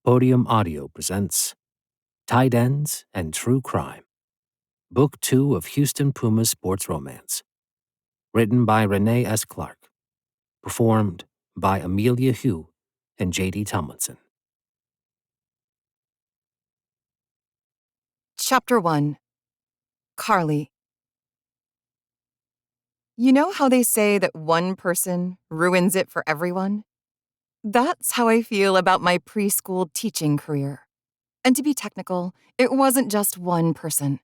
Podium Audio presents Tight Ends and True Crime, Book 2 of Houston Pumas Sports Romance. Written by Ranee S. Clark. Performed by Amelia, Hugh, and J.D. Tomlinson. Chapter 1. Carly. You know how they say that one person ruins it for everyone? That's how I feel about my preschool teaching career. And to be technical, it wasn't just one person.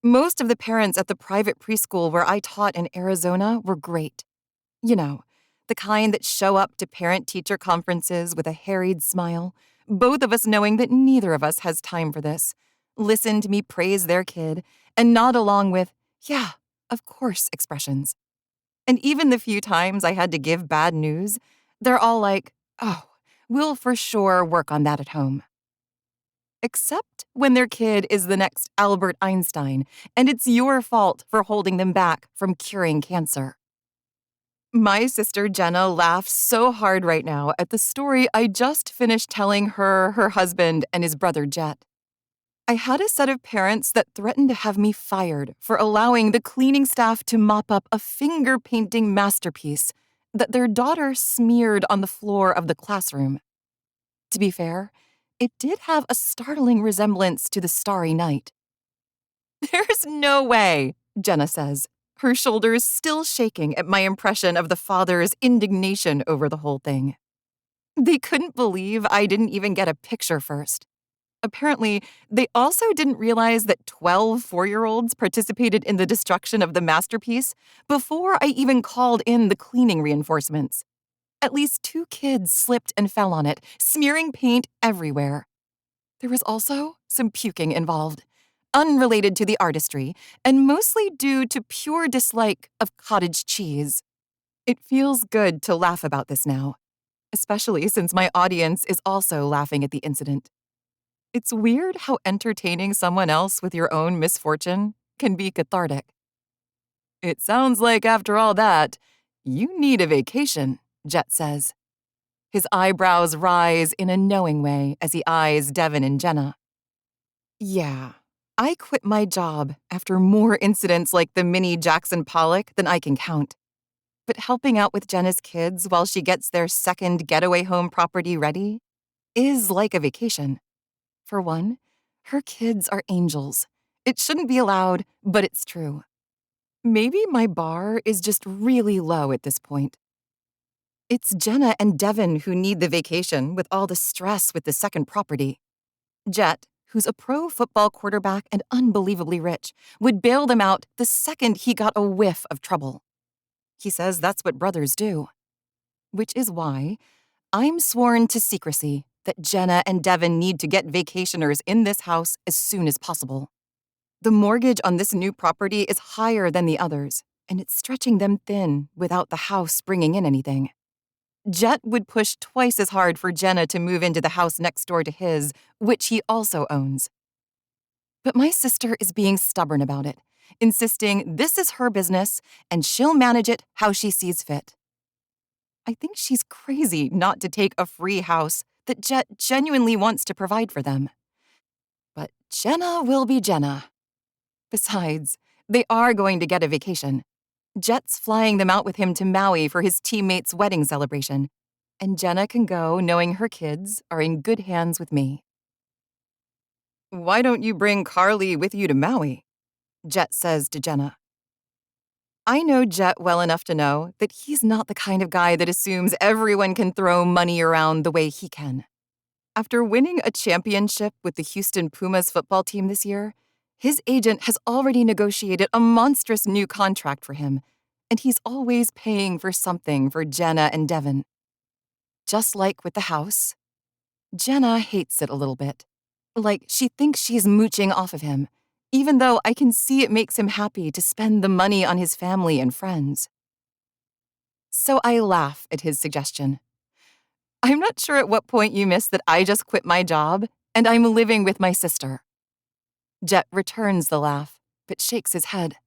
Most of the parents at the private preschool where I taught in Arizona were great. You know, the kind that show up to parent-teacher conferences with a harried smile, both of us knowing that neither of us has time for this, listen to me praise their kid, and nod along with, yeah, of course, expressions. And even the few times I had to give bad news, they're all like, oh, we'll for sure work on that at home. Except when their kid is the next Albert Einstein, and it's your fault for holding them back from curing cancer. My sister Jenna laughs so hard right now at the story I just finished telling her husband, and his brother Jet. I had a set of parents that threatened to have me fired for allowing the cleaning staff to mop up a finger-painting masterpiece that their daughter smeared on the floor of the classroom. To be fair, it did have a startling resemblance to the Starry Night. "There's no way," Jenna says, her shoulders still shaking at my impression of the father's indignation over the whole thing. They couldn't believe I didn't even get a picture first. Apparently, they also didn't realize that 12 four-year-olds participated in the destruction of the masterpiece before I even called in the cleaning reinforcements. At least 2 kids slipped and fell on it, smearing paint everywhere. There was also some puking involved, unrelated to the artistry, and mostly due to pure dislike of cottage cheese. It feels good to laugh about this now, especially since my audience is also laughing at the incident. It's weird how entertaining someone else with your own misfortune can be cathartic. "It sounds like after all that, you need a vacation," Jet says. His eyebrows rise in a knowing way as he eyes Devin and Jenna. Yeah, I quit my job after more incidents like the mini Jackson Pollock than I can count. But helping out with Jenna's kids while she gets their second getaway home property ready is like a vacation. For one, her kids are angels. It shouldn't be allowed, but it's true. Maybe my bar is just really low at this point. It's Jenna and Devin who need the vacation with all the stress with the second property. Jet, who's a pro football quarterback and unbelievably rich, would bail them out the second he got a whiff of trouble. He says that's what brothers do. Which is why I'm sworn to secrecy that Jenna and Devin need to get vacationers in this house as soon as possible. The mortgage on this new property is higher than the others, and it's stretching them thin without the house bringing in anything. Jet would push twice as hard for Jenna to move into the house next door to his, which he also owns. But my sister is being stubborn about it, insisting this is her business and she'll manage it how she sees fit. I think she's crazy not to take a free house that Jet genuinely wants to provide for them. But Jenna will be Jenna. Besides, they are going to get a vacation. Jet's flying them out with him to Maui for his teammate's wedding celebration, and Jenna can go knowing her kids are in good hands with me. "Why don't you bring Carly with you to Maui?" Jet says to Jenna. I know Jet well enough to know that he's not the kind of guy that assumes everyone can throw money around the way he can. After winning a championship with the Houston Pumas football team this year, his agent has already negotiated a monstrous new contract for him, and he's always paying for something for Jenna and Devin. Just like with the house, Jenna hates it a little bit. Like she thinks she's mooching off of him, even though I can see it makes him happy to spend the money on his family and friends. So I laugh at his suggestion. I'm not sure at what point you missed that I just quit my job and I'm living with my sister. Jet returns the laugh, but shakes his head.